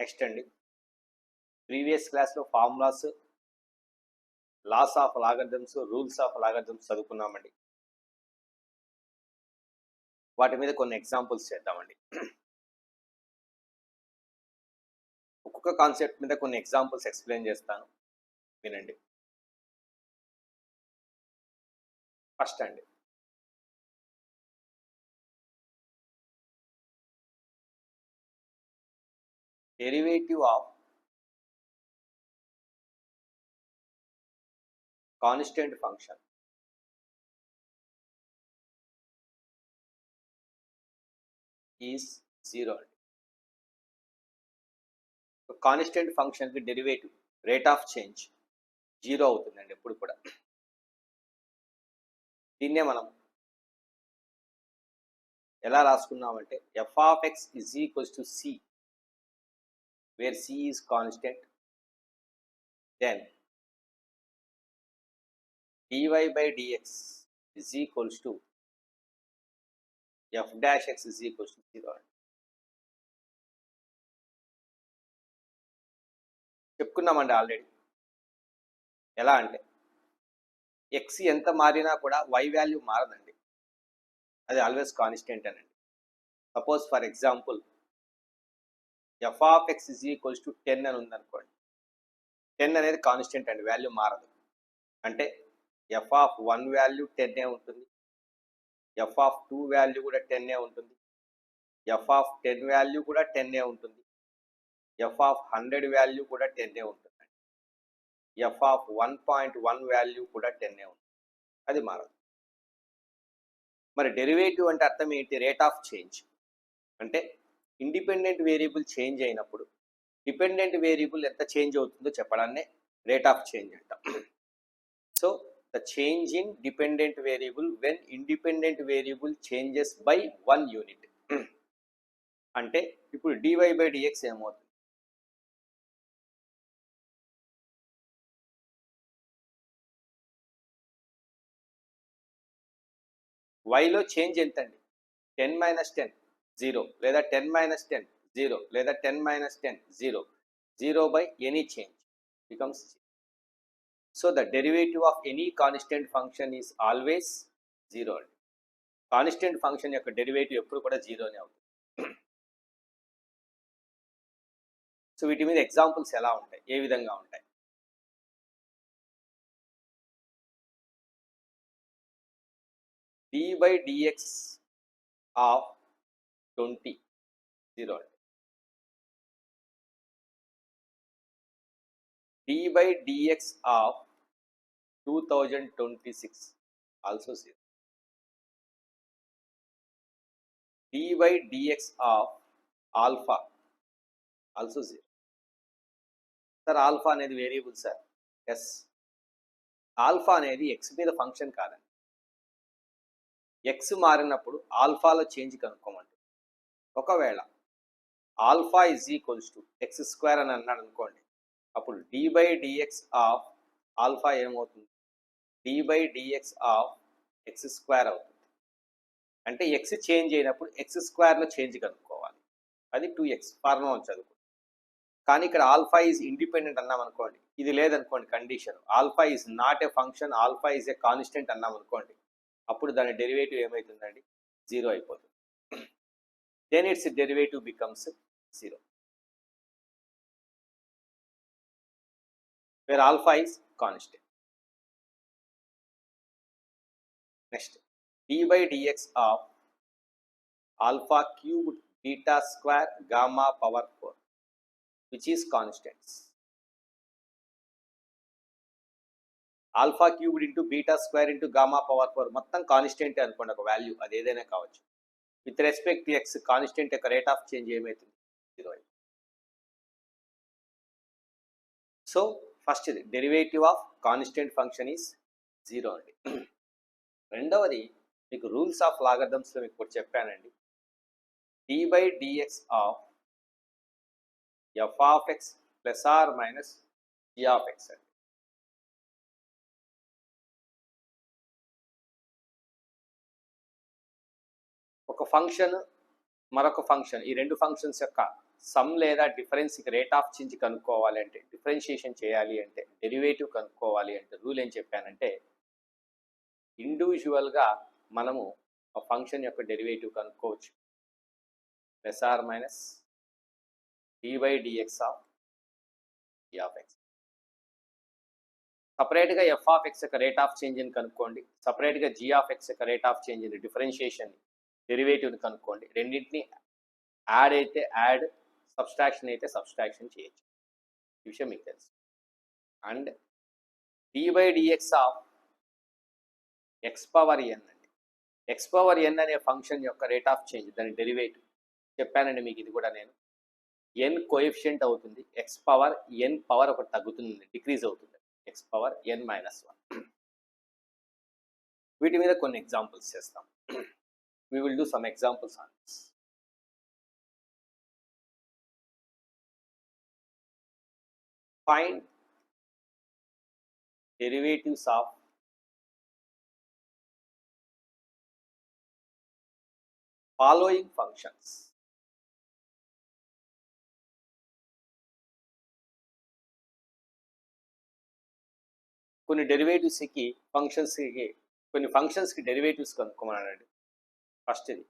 Next అండి, previous క్లాస్లో formulas, laws of logarithms, rules of logarithms చదువుకున్నామండి. వాటి మీద కొన్ని ఎగ్జాంపుల్స్ చేద్దామండి. ఒక్కొక్క కాన్సెప్ట్ మీద కొన్ని ఎగ్జాంపుల్స్ ఎక్స్ప్లెయిన్ చేస్తాను, వినండి. ఫస్ట్ అండి, derivative of constant function is 0 అండి. కాన్స్టెంట్ ఫంక్షన్కి డెరివేటివ్ రేట్ ఆఫ్ చేంజ్ 0 అవుతుందండి ఎప్పుడు కూడా. దీన్నే మనం ఎలా రాసుకున్నామంటే f of x is equals to c, where c is constant, then dy by dx is equals to f dash x is equals to 0. చెప్పుకున్నామండి already. ఎలా అంటే ఎక్స్ ఎంత మారినా కూడా y వాల్యూ మారదండి, అది ఆల్వేస్ కాన్స్టెంట్ అనండి. Suppose for example F of X is equals to 10 అని ఉందనుకోండి. 10 అనేది కాన్స్టెంట్ అండి, వాల్యూ మారదు. అంటే ఎఫ్ ఆఫ్ 1 వాల్యూ 10 ఉంటుంది, ఎఫ్ ఆఫ్ 2 వాల్యూ కూడా 10 ఉంటుంది, ఎఫ్ ఆఫ్ 10 వాల్యూ కూడా 10 ఉంటుంది, ఎఫ్ ఆఫ్ 100 వాల్యూ కూడా 10 ఉంటుంది, ఎఫ్ ఆఫ్ 1.1 వాల్యూ కూడా 10 ఉంటుంది, అది మారదు. మరి డెరివేటివ్ అంటే అర్థం ఏంటి? Rate of change. అంటే ఇండిపెండెంట్ వేరియబుల్ చేంజ్ అయినప్పుడు డిపెండెంట్ వేరియబుల్ ఎంత చేంజ్ అవుతుందో చెప్పడాన్నే రేట్ ఆఫ్ చేంజ్ అంటాం. So the change in dependent variable when independent variable changes by 1 unit. అంటే ఇప్పుడు dy బై dx ఏమవుతుంది? వైలో చేంజ్ ఎంతండి? 10 మైనస్ 10 0, లేదా 10 మైనస్ 10 0, లేదా 10 minus 10 0. 0 by any change becomes 0. So the derivative of any constant function is always 0. Constant function యొక్క derivative ఎప్పుడు కూడా 0నే అవుతుంది. సో వీటి మీద ఎగ్జాంపుల్స్ ఎలా ఉంటాయి, ఏ విధంగా ఉంటాయి? d by dx of 20 0 అండి. d by dx of 2026 also 0. d by dx of alpha also 0. Sir alpha అనేది వేరియబుల్ సార్. ఎస్, ఆల్ఫా అనేది ఎక్స్ మీద ఫంక్షన్ కాదండి. ఎక్స్ మారినప్పుడు ఆల్ఫాలో చేంజ్ కనుక్కోమంటుంది. ఒకవేళ alpha is equals to x square అని అన్నాడు అనుకోండి, అప్పుడు d by dx of alpha ఏమవుతుంది? D by dx of x square అవుతుంది. అంటే ఎక్స్ చేంజ్ అయినప్పుడు ఎక్స్ స్క్వేర్లో చేంజ్ కనుక్కోవాలి, అది 2x ఫార్ములా చదువుకో. కానీ ఇక్కడ ఆల్ఫా ఈజ్ ఇండిపెండెంట్ అన్నాం అనుకోండి, ఇది లేదనుకోండి condition, alpha is not a function, alpha is a constant అన్నాం అనుకోండి, అప్పుడు దాని డెరివేటివ్ ఏమవుతుందండి? 0 అయిపోతుంది. Then it's derivative becomes 0, where alpha is constant. Next d by dx of alpha cubed beta square gamma power 4 which is constants. Alpha cubed into beta square into gamma power 4 మొత్తం constant అనుకోండి, ఒక value, అది ఏదైనా కావచ్చు. With respect x constant యొక్క rate of change ఏమవుతుంది? 0. So first ఇది derivative of constant function is 0 అండి. రెండవది మీకు రూల్స్ ఆఫ్ లాగరిథమ్స్లో మీకు ఇప్పుడు చెప్పానండి. D by dx of f of x plus or minus g of x అండి. ఒక ఫంక్షన్ మరొక ఫంక్షన్, ఈ రెండు ఫంక్షన్స్ యొక్క సమ్ లేదా డిఫరెన్స్ రేట్ ఆఫ్ చేంజ్ కనుక్కోవాలి అంటే, డిఫరెన్షియేషన్ చేయాలి అంటే, డెరివేటివ్ కనుక్కోవాలి అంటే రూల్ ఏం చెప్పానంటే, ఇండివిజువల్గా మనము ఆ ఫంక్షన్ యొక్క డెరివేటివ్ కనుక్కోవచ్చు. Plus or minus d/dx of g of x. సపరేట్గా ఎఫ్ ఆఫ్ ఎక్స్ యొక్క రేట్ ఆఫ్ చేంజ్ని కనుక్కోండి, సపరేట్గా g ఆఫ్ x యొక్క రేట్ ఆఫ్ చేంజ్ని, డిఫరెన్షియేషన్ డెరివేటివ్ని కనుక్కోండి. రెండింటిని యాడ్ అయితే యాడ్, సబ్స్ట్రాక్షన్ అయితే సబ్స్ట్రాక్షన్ చేయొచ్చు. ఈ విషయం మీకు తెలుసు. And d/dx of x power n అండి. x పవర్ n అనే ఫంక్షన్ యొక్క రేట్ ఆఫ్ చేంజ్, దాని డెరివేటివ్ చెప్పానండి మీకు. ఇది కూడా నేను n కోఎఫిషియంట్ అవుతుంది, x పవర్ n పవర్ ఒకటి తగ్గుతుంది, డిక్రీజ్ అవుతుంది, x పవర్ n మైనస్ 1. వీటి మీద కొన్ని ఎగ్జాంపుల్స్ చేస్తాం. we will do some examples on this. Find derivatives of following functions. కొన్ని డెరివేటివ్స్కి ఫంక్షన్స్కి, కొన్ని ఫంక్షన్స్కి డెరివేటివ్స్ కనుక్కోమన్నాడు. ఫస్ట్ ఇది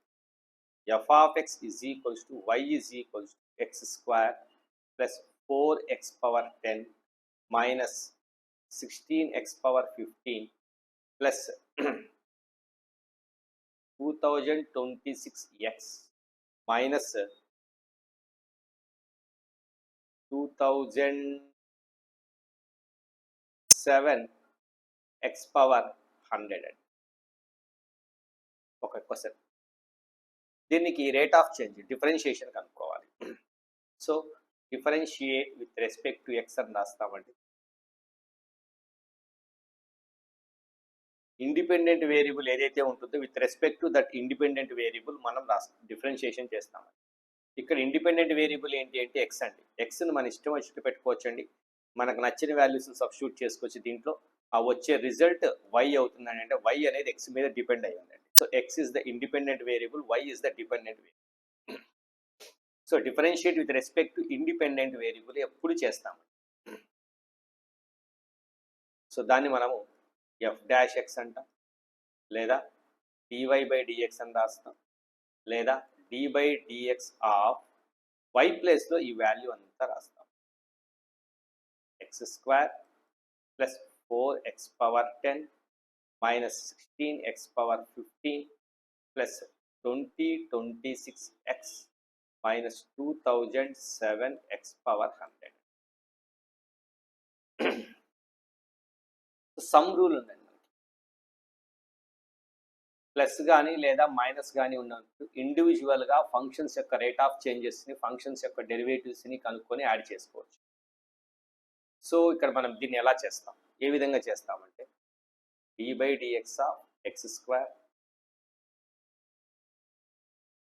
f of x is equals to y is equals to x square plus 4x power 10 minus 16x power 15 plus 2026x minus 2007x power 100. ఒక question, దీనికి rate of change, differentiation కనుక్కోవాలి. So differentiate with respect to x అని రాస్తామండి. Independent variable ఏదైతే ఉంటుందో with respect to that independent variable మనం differentiation చేస్తామండి. ఇక్కడ ఇండిపెండెంట్ వేరియబుల్ ఏంటి అంటే ఎక్స్ అండి. ఎక్స్ని మన ఇష్టం వచ్చి పెట్టుకోవచ్చండి, మనకు నచ్చిన వాల్యూస్ని సబ్స్టిట్యూట్ చేసుకోవచ్చు. దీంట్లో ఆ వచ్చే రిజల్ట్ వై అవుతుందని, అంటే వై అనేది ఎక్స్ మీద డిపెండ్ అయ్యి ఉందండి. So x is the independent variable, y is the dependent variable. So differentiate with respect to independent variable ఎప్పుడు చేస్తాము. సో దాన్ని మనము ఎఫ్ డాష్ ఎక్స్ అంటాం, లేదా dy/dx అని రాస్తాం, లేదా d/dx ఆఫ్ y ప్లేస్లో ఈ వాల్యూ అంతా రాస్తాం. X square plus 4x power 10 minus 16x power 15 plus 2026x minus 2007x power 100. Some rule ఉందండి మనకి. ప్లస్ కానీ లేదా మైనస్ కానీ ఉన్నప్పుడు ఇండివిజువల్గా ఫంక్షన్స్ యొక్క రేట్ ఆఫ్ చేంజెస్ని, ఫంక్షన్స్ యొక్క డెరివేటివ్స్ని కనుక్కొని యాడ్ చేసుకోవచ్చు. సో ఇక్కడ మనం దీన్ని ఎలా చేస్తాం, ఏ విధంగా చేస్తామంటే d/dx of x square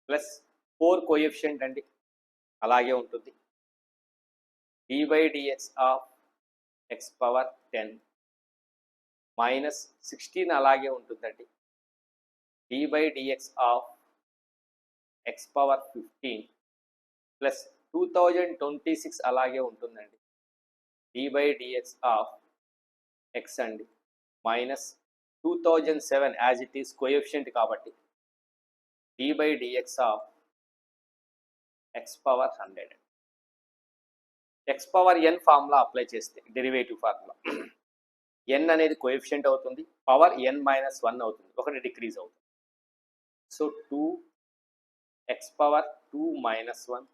plus 4 coefficient అండి, అలాగే ఉంటుంది, d/dx of x power 10 minus 16 అలాగే ఉంటుందండి, d/dx of x power 15 plus 2026 అలాగే ఉంటుందండి, d/dx ఆఫ్ ఎక్స్ అండి minus 2007 as it is coefficient కాబట్టి d/dx of x power 100. X power n formula apply చేస్తే, డెరివేటివ్ ఫార్ములా, n అనేది కోఎఫిషియంట్ అవుతుంది, power n minus 1 అవుతుంది, ఒకటి డిక్రీజ్ అవుతుంది. So 2x power 2 minus 1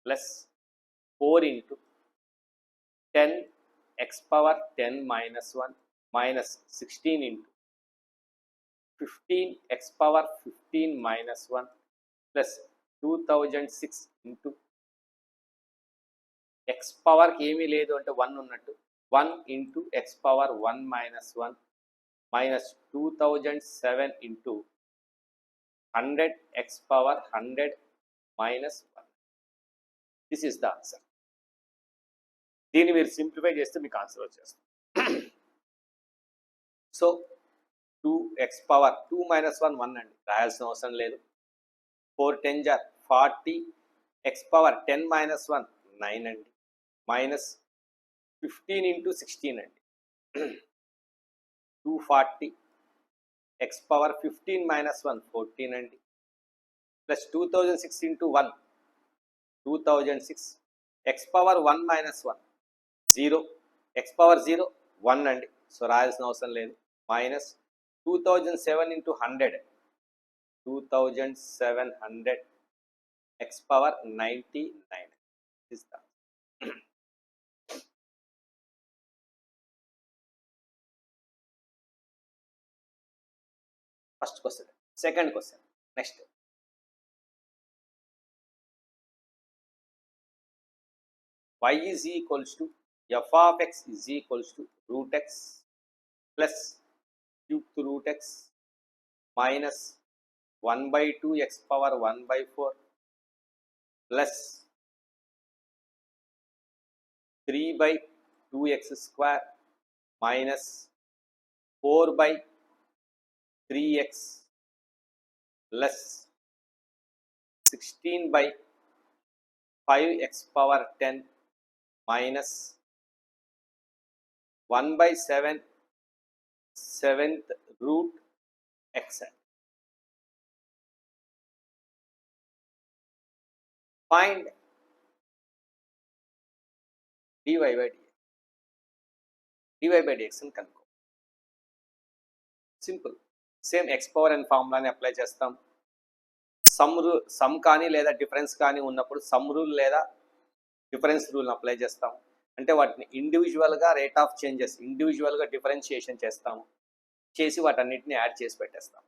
plus 4 into 10x power 10 minus 1 minus 16 into 15x power 15 minus 1 plus 2006 into x పవర్కి ఏమీ లేదు అంటే 1 ఉన్నట్టు, 1 into X power 1 minus 1 minus 2007 into 100x power 100 minus 1. This is the answer. దీన్ని మీరు simplify చేస్తే మీకు answer వచ్చేస్తుంది. సో 2x పవర్ 2 మైనస్ 1 1 అండి, రాయాల్సిన అవసరం లేదు. 4 10 40 ఎక్స్ పవర్ 10 మైనస్ 1 9 అండి, మైనస్ 15 ఇంటూ 16 అండి 240, ఎక్స్ పవర్ 15 మైనస్ 1 14 అండి, plus 2006 into 1 2006, X power 1 minus 1 0, X power 0 1 అండి, సో రాయాల్సిన అవసరం లేదు, మైనస్ 2007 ఇంటూ 100 2700, ఎక్స్ పవర్ 99 ఇస్తా. First question. Second question next. y is equals to f of x is equals to root x plus cube root x minus 1 by 2 x power 1 by 4 plus 3 by 2x square minus 4 by 3x plus 16 by 5x power 10 minus 1 by 7 7th root x. Find dy by dx. dy by dx అని కనుక్కో. Simple, same x power n ఫార్ములాని apply చేస్తాం. Sum కానీ లేదా difference కానీ ఉన్నప్పుడు sum rule లేదా difference రూల్ని అప్లై చేస్తాం. అంటే వాటిని ఇండివిజువల్గా రేట్ ఆఫ్ చేంజెస్ ఇండివిజువల్గా డిఫరెన్షియేషన్ చేస్తాము, చేసి వాటన్నిటిని యాడ్ చేసి పెట్టేస్తాం.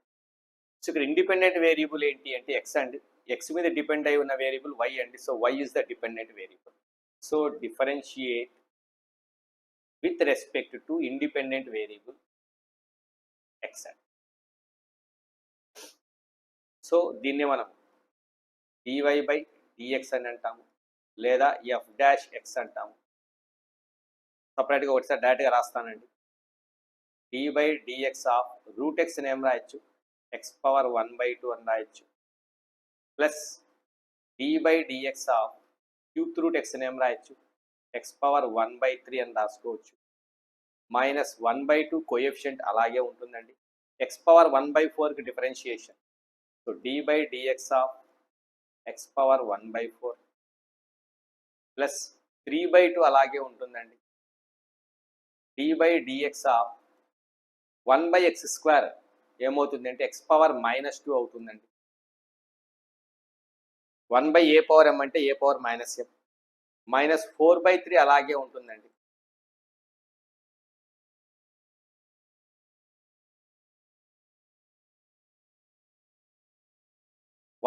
సో ఇక్కడ ఇండిపెండెంట్ వేరియబుల్ ఏంటి అంటే ఎక్స్ అండి, ఎక్స్ మీద డిపెండ్ అయి ఉన్న వేరియబుల్ వై అండి, so y is the dependent variable. So differentiate with respect to independent variable x అండి. సో దీన్ని మనం డివై బై డిఎక్స్ అని అంటాము, లేదా ఎఫ్ డాష్ ఎక్స్ అంటాము. సపరేట్గా ఒకటిసారి డైరెక్ట్గా రాస్తానండి. D by dx of root ఎక్స్ని ఏం రాయొచ్చు, ఎక్స్ పవర్ 1 by 2 అని రాయొచ్చు, plus d by dx of cube root ఎక్స్ని ఏం రాయొచ్చు, ఎక్స్ పవర్ 1 by 3 అని రాసుకోవచ్చు, మైనస్ 1 by 2 కోఎఫిషియంట్ అలాగే ఉంటుందండి. ఎక్స్ పవర్ 1 by 4కి differentiation, so d by dx of x power 1 by 4 plus 3 by 2 అలాగే ఉంటుందండి. D by dx of 1 by x square ఏమవుతుంది అంటే ఎక్స్ పవర్ -2 అవుతుందండి. 1 by ఏ పవర్ m అంటే a power -m, minus 4 by 3 అలాగే ఉంటుందండి.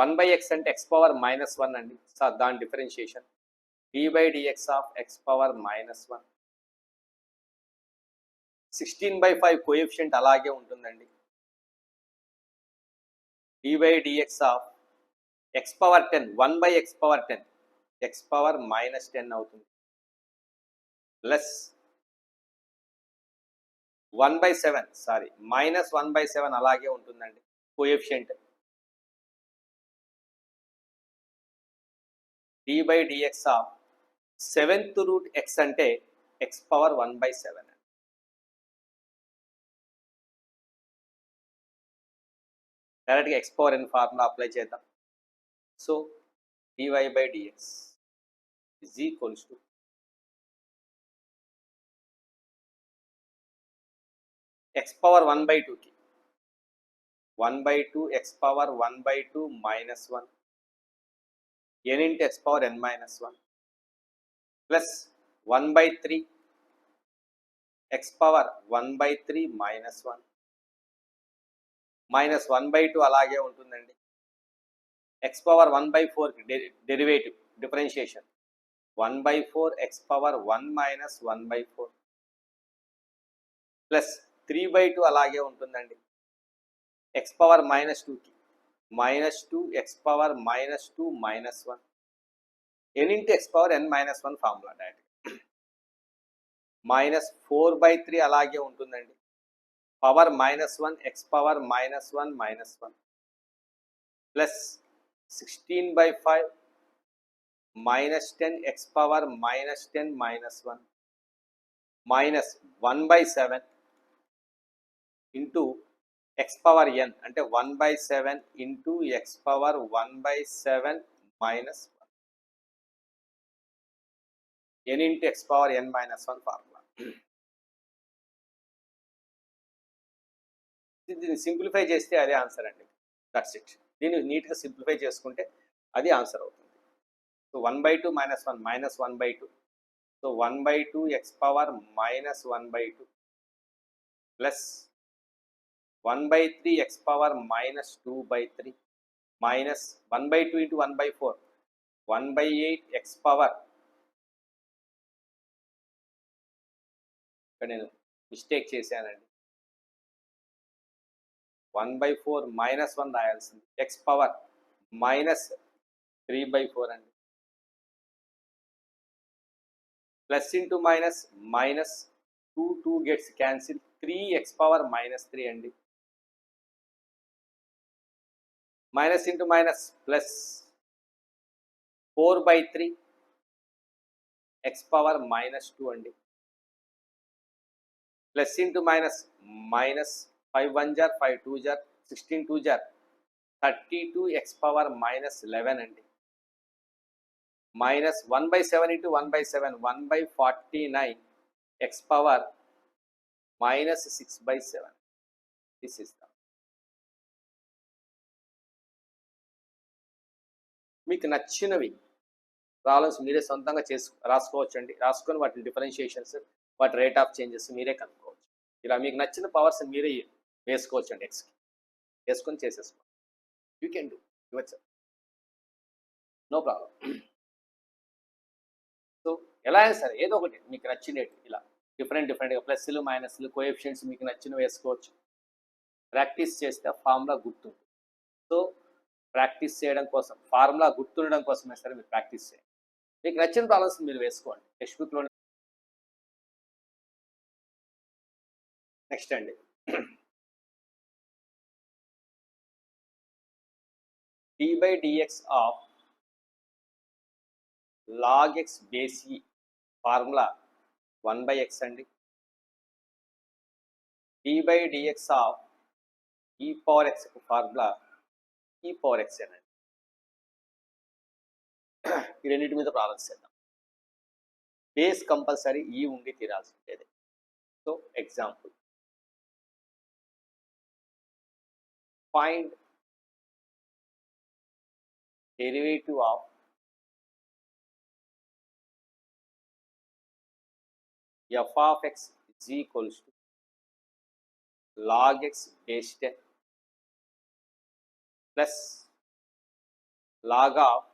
One by x అంటే x power -1 అండి, దాని differentiation d by dx of x power -1, 16/5 coefficient అలాగే ఉంటుందండి. D by dx of x power 10 1 by x power 10 x power -10 అవుతుంది, plus 1/7 sorry minus 1/7 అలాగే ఉంటుందండి coefficient. D by dx of 7th root x అంటే x power 1/7. డైరెక్ట్గా X power n formula apply చేద్దాం. So dy by dx is equals to x power 1 by 2 की 1 by 2 x power 1 by 2 minus 1 n into x power n minus 1 plus 1 by 3 x power 1 by 3 minus 1 minus 1 by 2 అలాగే ఉంటుందండి. x power 1 by 4 derivative differentiation 1 by 4 x power 1 minus 1 by 4 plus 3 by 2 అలాగే ఉంటుందండి. x power -2కి -2 x power -2 minus 1 n into x power n minus 1 formula direct minus 4 by 3 అలాగే ఉంటుందండి. Power -1 x power -1 minus 1 plus 16/5 minus 10 x power minus 10 minus 1 minus 1 by 7 into x power n అంటే 1 by 7 into x power 1 by 7 minus 1 n into x power n minus 1 formula. దీన్ని simplify చేస్తే అదే answer అండి. That's it. దీన్ని నీట్గా simplify చేసుకుంటే అది answer అవుతుంది. So 1/2 minus 1 minus 1/2. So 1/2 x power minus 1/2 plus 1/3 x power minus 2/3 minus 1/2 into 1/4 1/8 x power. ఇక్కడ నేను మిస్టేక్ చేశానండి. 1/4 minus 1 రాయాల్సింది. x power minus 3/4 అండి. Plus into minus minus 2 gets cancelled. 3 x power minus 3 అండి. Minus into minus plus 4/3 x power minus 2 అండి. Plus into minus minus 5 1 jar 5 2 jar 16 2 jar 32 x power minus 11 అండి. Minus 1/7 into 1/7 1/49 x power minus 6/7. This is the మీకు నచ్చినవి problems మీరే సొంతంగా రాసుకోవచ్చండి. రాసుకొని వాటి differentiations, వాటి రేట్ ఆఫ్ చేంజెస్ మీరే కనుక్కోవచ్చు. ఇలా మీకు నచ్చిన పవర్స్ మీరే వేసుకోవచ్చండి. ఎక్స్కి వేసుకొని చేసేసుకోండి. You can do your, no problem. So ఎలా అయినా సరే ఏదో ఒకటి మీకు నచ్చినట్టు ఇలా డిఫరెంట్గా ప్లస్లు మైనస్లు కోఎఫిషియెంట్స్ మీకు నచ్చినవి వేసుకోవచ్చు. ప్రాక్టీస్ చేస్తే ఫార్ములా గుర్తుంది. సో ప్రాక్టీస్ చేయడం కోసం, ఫార్ములా గుర్తుండడం కోసమే సరే మీరు ప్రాక్టీస్ చేయండి. మీకు నచ్చిన ప్రాబ్లమ్స్ మీరు వేసుకోండి టెక్స్ట్ బుక్లో. నెక్స్ట్ అండి, d/dx of log x base e formula 1/x అండి. d/dx of e power x formula e power x అండి. ఈ రెండింటి మీద ప్రాబ్లమ్స్ చేద్దాం. బేస్ కంపల్సరీ ఈ ఉండి తీరాల్సిందేది. So example, find derivative of f of x is equals to log x base 10 plus log of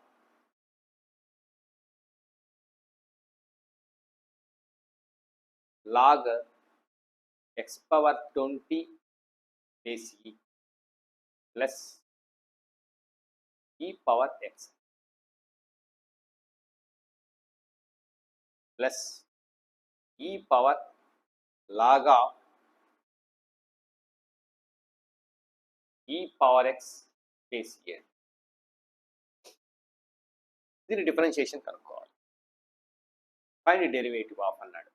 log x power 20 base e plus e power x plus e power log of e power x base e. దీని differentiation కనుక్కోవాలి. Find derivative of అన్నాడు.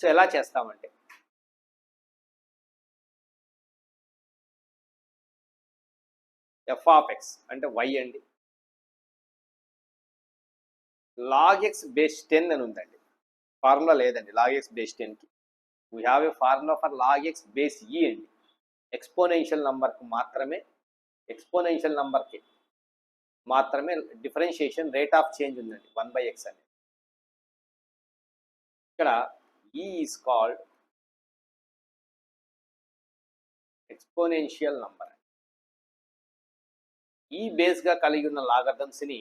So ఎలా చేస్తామంటే, f of x అంటే y అండి. log x base 10 అని ఉందండి. Formula లేదండి log x base 10కి. We have a formula for log x base e అండి. ఎక్స్పోనెన్షియల్ నంబర్కి మాత్రమే డిఫరెన్షియేషన్ రేట్ ఆఫ్ చేంజ్ ఉందండి 1/x అనేది. ఇక్కడ e is called exponential number. ఈ బేస్గా కలిగి ఉన్న లాగర్థమ్స్ని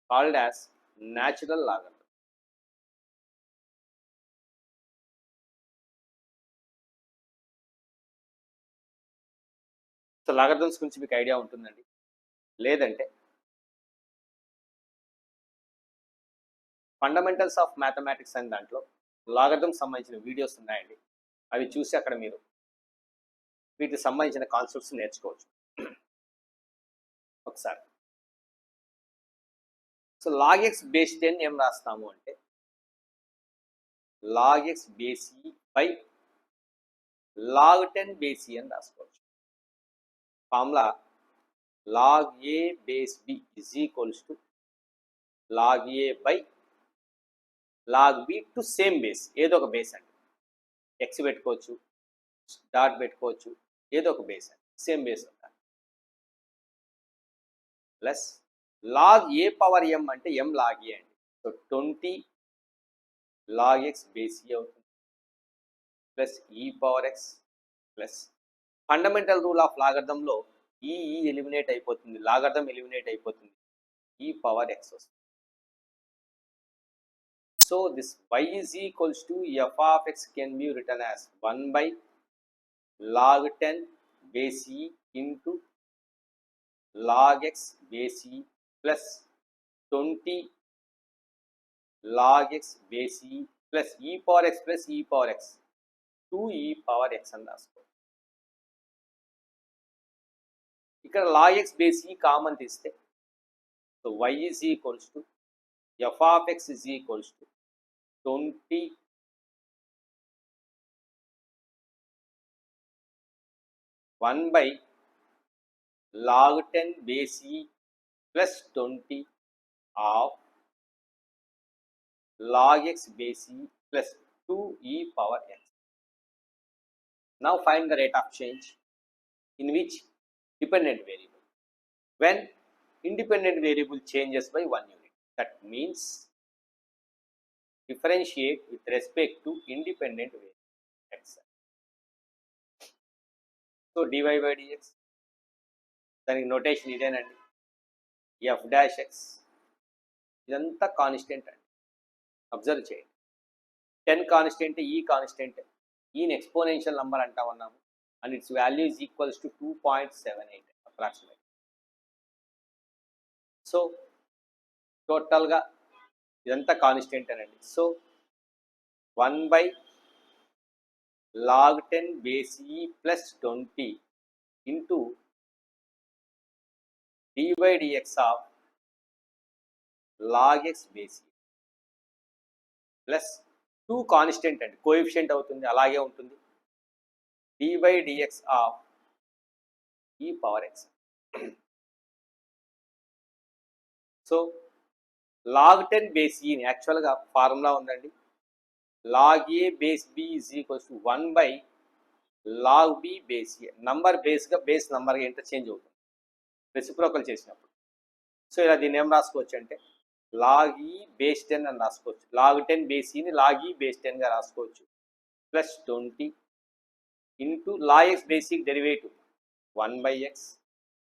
called as natural logarithm. So logarithms గురించి మీకు ఐడియా ఉంటుందండి. లేదంటే ఫండమెంటల్స్ ఆఫ్ మ్యాథమెటిక్స్ అనే దాంట్లో లాగర్థమ్స్ సంబంధించిన వీడియోస్ ఉన్నాయండి. అవి చూసి అక్కడ మీరు వీటికి సంబంధించిన కాన్సెప్ట్స్ నేర్చుకోవచ్చు. ఒకసారి సో లాగ్ ఎక్స్ బేస్ 10 ఏం రాస్తాము అంటే log x base e by log 10 base e అని రాసుకోవచ్చు. Formula log a base b is equals to log a by log b to same base, ఏదో ఒక బేస్ అండి. ఎక్స్ పెట్టుకోవచ్చు, డాట్ పెట్టుకోవచ్చు, ఏదో ఒక బేస్ అండి, సేమ్ బేస్ ఉండాలి. ప్లస్ లాగ్ ఏ పవర్ ఎం అంటే ఎం లాగ్ ఏ అండి. సో 20 లాగ్ ఎక్స్ బేస్ ఈ అవుతుంది plus e power x plus fundamental rule of లాగర్థంలో ఈ ఎలిమినేట్ అయిపోతుంది, లాగర్థం ఎలిమినేట్ అయిపోతుంది, ఈ పవర్ ఎక్స్ వస్తుంది. So this y is equals to f of x can be written as 1 by log 10 base e into log x base e plus 20 log x base e plus e power x plus e power x 2 e power x అని రాసుకో. ఇక్కడ log x base e common తీస్తే so y is equals to f of x is equals to 20 1 by log 10 base e plus 20 of log x base e plus 2e power x. Now find the rate of change in which dependent variable when independent variable changes by 1 unit. That means differentiate with respect to independent variable x. So dy by dx దానికి notation ఇదేనండి, F dash X ఇదంతా constant అండి. Observe చేయండి, 10 constant, ఈ constant, ఈని exponential number అంటా ఉన్నాము and it's value is equals to 2.78 approximate. So టోటల్గా ఇదంతా కాన్స్టెంట్ అనండి. So 1 by log 10 base e plus 20 into dy by dx of log x base e plus 2 constant అండి, coefficient అవుతుంది, అలాగే ఉంటుంది, dy by dx of e power x. So log 10 base e ని యాక్చువల్గా formula ఉందండి, log a base b is equals to 1 by log b base a. Number బేస్గా base నంబర్గా interchange అవుతుంది రెసిప్రోకల్ చేసినప్పుడు. సో ఇలా దీన్ని ఏం రాసుకోవచ్చు అంటే లాగ్ ఈ బేస్ 10 అని రాసుకోవచ్చు, లాగ్ 10 బేస్ ఈని లాగ్ ఈ బేస్ 10గా రాసుకోవచ్చు plus 20 into log x basic derivative 1 by x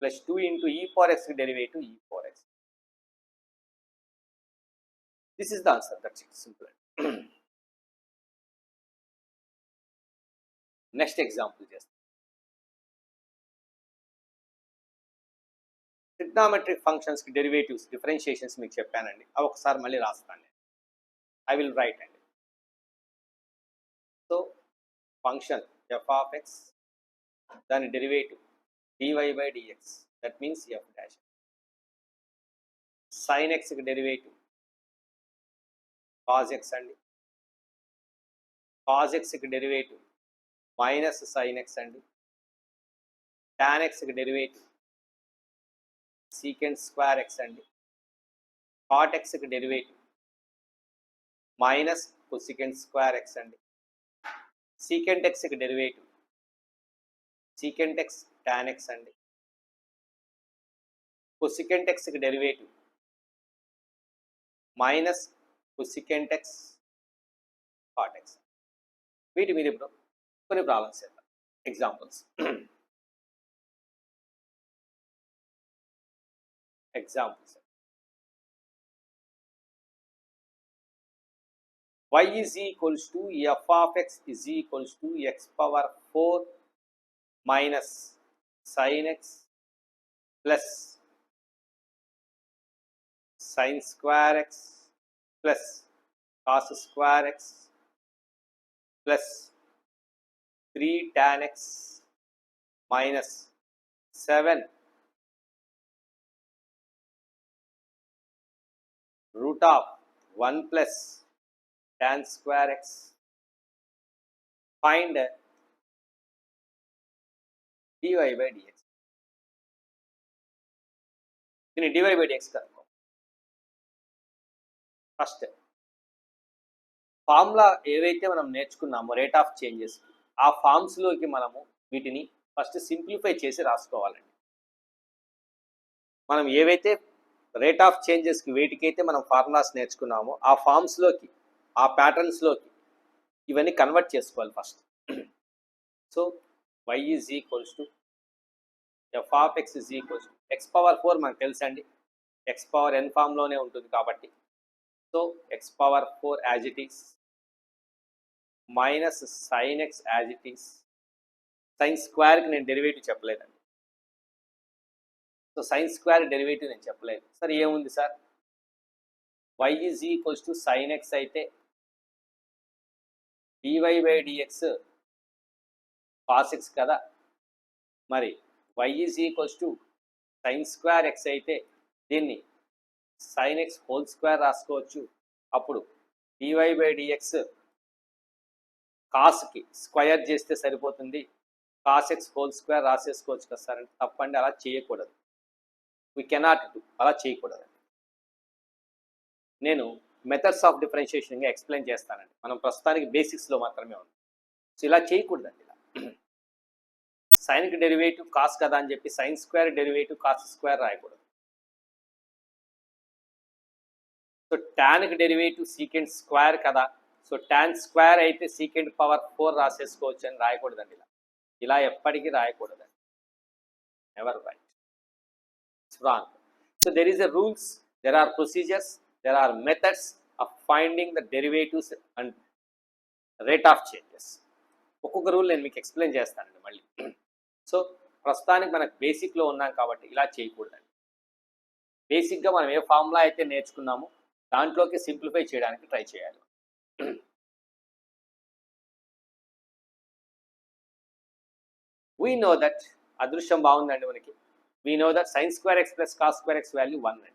plus 2 into e power x derivative e power x. This is the answer, that's it, simple. Next example చేస్తాం. Trigonometric ఫంక్షన్స్కి derivatives differentiations మీకు చెప్పానండి, అవి ఒకసారి మళ్ళీ రాస్తాను నేను. ఐ విల్ రైట్ అండి. So function f of x, దాని derivative d y by d x, that means F dash. Sine ఎక్స్కి డెరివేటివ్ కాజ్ ఎక్స్ అండి, కాజ్ ఎక్స్కి డెరివేటివ్ మైనస్ సైన్ ఎక్స్ అండి, టాన్ ఎక్స్కి డెరివేటివ్ సీకెంట్ స్క్వేర్ ఎక్స్ అండి, కాట్ ఎక్స్కి derivative minus cosecant square x అండి, secant ఎక్స్కి derivative secant x tan x అండి, కొసికెంట్ ఎక్స్కి derivative minus cosecant x cot x. వీటి మీద ఇప్పుడు కొన్ని ప్రాబ్లమ్స్ చేద్దాం, examples. Examples. Y is equals to f of x is equals to x power 4 minus sin x plus sin square x plus cos square x plus 3 tan x minus 7 root of 1 plus tan square x. Find dy by dx. దీన్ని dy by dx కనుక్కో. First formula ఏవైతే మనం నేర్చుకున్నామో rate of changes, ఆ ఫార్మ్స్లోకి మనము వీటిని first simplify చేసి రాసుకోవాలండి. మనం ఏవైతే రేట్ ఆఫ్ చేంజెస్కి వేటికైతే మనం ఫార్ములాస్ నేర్చుకున్నామో ఆ ఫార్మ్స్లోకి, ఆ ప్యాటర్న్స్లోకి ఇవన్నీ కన్వర్ట్ చేసుకోవాలి first. So y is equals to f of x is equals to x power 4 మనకు తెలుసండి, x పవర్ n ఫామ్లోనే ఉంటుంది కాబట్టి. So x power 4 as it is minus sine x as it is. Sine స్క్వేర్కి నేను derivative చెప్పలేదండి. So sign square derivative నేను చెప్పలేదు. సార్ ఏముంది sir, y is equals to sine x అయితే dy by dx cos x కదా. మరి y is equals to sine square x అయితే దీన్ని సైన్ x హోల్ స్క్వేర్ రాసుకోవచ్చు. అప్పుడు dy బై dx కాస్కి స్క్వేర్ చేస్తే సరిపోతుంది, కాస్ x హోల్ స్క్వేర్ రాసేసుకోవచ్చు కదా సార్ అంటే తప్పండి, అలా చేయకూడదు. వీ కెనాట్ డూ, అలా చేయకూడదండి. నేను మెథడ్స్ ఆఫ్ డిఫరెన్షియేషన్గా ఎక్స్ప్లెయిన్ చేస్తానండి. మనం ప్రస్తుతానికి బేసిక్స్లో మాత్రమే ఉంది. సో ఇలా చేయకూడదండి. ఇలా సైన్కి డెరివేటివ్ కాస్ కదా అని చెప్పి sine square derivative cos square రాయకూడదు. సో టాన్కి డెరివేటివ్ సీకెంట్ స్క్వేర్ కదా, సో టాన్ స్క్వేర్ అయితే సీకెంట్ పవర్ 4 రాసేసుకోవచ్చు అని రాయకూడదండి. ఇలా ఎప్పటికీ రాయకూడదండి. Never write, it's wrong. So there is a rules, there are procedures, there are methods of finding the derivatives and rate of changes. ఒక్కొక్క rule నేను మీకు ఎక్స్ప్లెయిన్ చేస్తానండి మళ్ళీ. సో ప్రస్తుతానికి మనకు బేసిక్లో ఉన్నాం కాబట్టి ఇలా చేయకూడదండి. బేసిక్గా మనం ఏ ఫార్ములా అయితే నేర్చుకున్నామో దాంట్లోకి సింప్లిఫై చేయడానికి ట్రై చేయాలి. వీ నో దట్, అదృష్టం బాగుందండి మనకి, we know that sine square X plus cos square X value 1 అండి.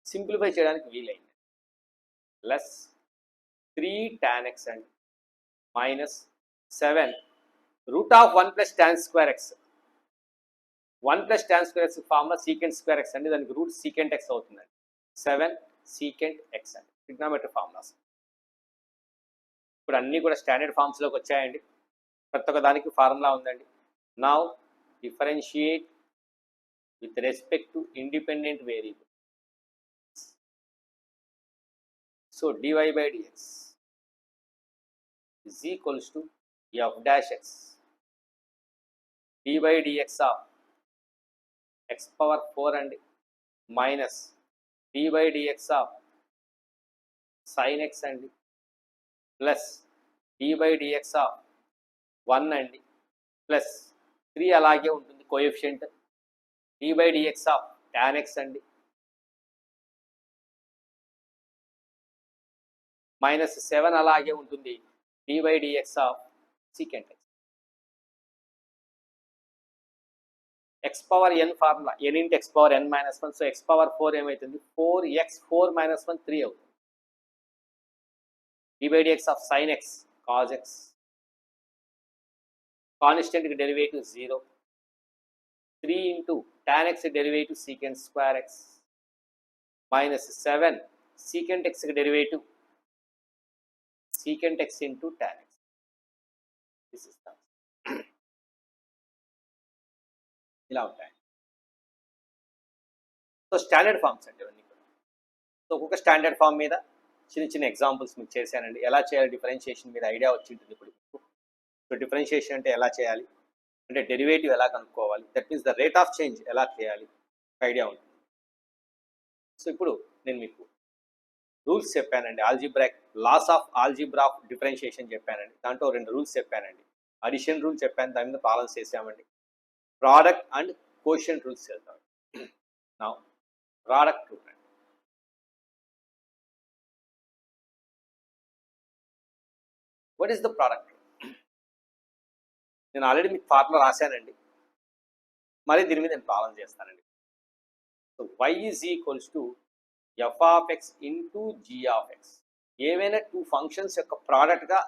సింప్లిఫై చేయడానికి వీలైంది. ప్లస్ 3 tan x అండి minus 7 root of 1 plus tan square X. 1 plus tan square X formula secant square x అండి, దానికి route secant X అవుతుందండి. 7 secant X అండి, trigonometry formulas. ఇప్పుడు అన్నీ కూడా స్టాండర్డ్ ఫార్మ్స్లోకి వచ్చాయండి. ప్రతి ఒక్క దానికి ఫార్ములా ఉందండి. Now differentiate with respect to independent variable. So dy by dx is equals to f dash x d by dx of x power 4 and minus d by dx of sin x and plus d by dx of 1 and plus 3 అలాగే ఉంటుంది coefficient, d by dx of tan x and minus 7 అలాగే ఉంటుంది, dy by dx of secant x. x power n formula n into x power n minus 1, so x power 4 ఏమవుతుంది, 4x 4 minus 1 3 అవుతుంది. dy by dx of sin x cos x, కాన్స్టెంట్కి derivative 0, 3 into tan x derivative secant square x minus 7 secant xకి derivative secant x into tan x. This is the ఇలా ఉంటాయి. So standard forms అంటే ఇవన్నీ కూడా. So ఒక్కొక్క standard form మీద చిన్న చిన్న ఎగ్జాంపుల్స్ మీకు చేశానండి. ఎలా చేయాలి డిఫరెన్షియేషన్ మీద ఐడియా వచ్చి ఉంటుంది ఇప్పుడు మీకు. సో డిఫరెన్షియేషన్ అంటే ఎలా చేయాలి, అంటే డెరివేటివ్ ఎలా కనుక్కోవాలి, that means the rate of change ఎలా చేయాలి ఐడియా ఉంటుంది. సో ఇప్పుడు నేను మీకు రూల్స్ చెప్పానండి. Algebraic laws of algebra of differentiation చెప్పానండి. దాంట్లో 2 రూల్స్ చెప్పానండి. అడిషన్ రూల్ చెప్పాను, దాని మీద బ్యాలెన్స్ చేసామండి. ప్రోడక్ట్ అండ్ కోషియంట్ రూల్స్ చేద్దాం. నౌ ప్రోడక్ట్ రూల్ అండి. What is the product rule? నేను ఆల్రెడీ మీకు ఫార్ములా రాశానండి, మరి దీని మీద నేను బ్యాలెన్స్ చేస్తానండి. So y is equals to f of x into g of x. ఏవైనా టూ ఫంక్షన్స్ యొక్క ప్రోడక్ట్గా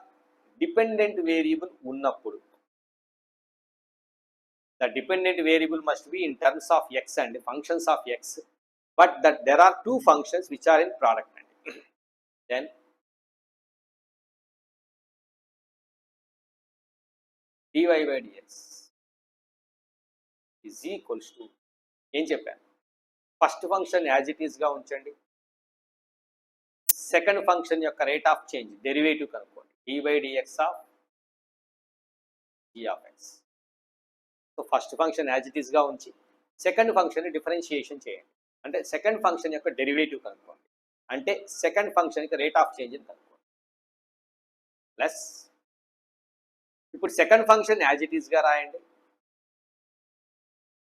డిపెండెంట్ వేరియబుల్ ఉన్నప్పుడు the dependent variable must be in terms of x and functions of x, but that there are two functions which are in product. Then dy by dx is equals to ఏం చెప్పాను, first function as it ఈస్గా ఉంచండి, second function యొక్క rate of change derivative కనుక్కోండి, dy by dx of g of x. So first function as it ఈస్గా ఉంచి second function differentiation చేయండి, అంటే సెకండ్ ఫంక్షన్ యొక్క డెరివేటివ్ కనుక్కోండి, అంటే సెకండ్ ఫంక్షన్కి రేట్ ఆఫ్ చేంజ్ కనుక్కోండి, ప్లస్ ఇప్పుడు సెకండ్ ఫంక్షన్ యాజ్ ఇట్ ఈస్గా రాయండి,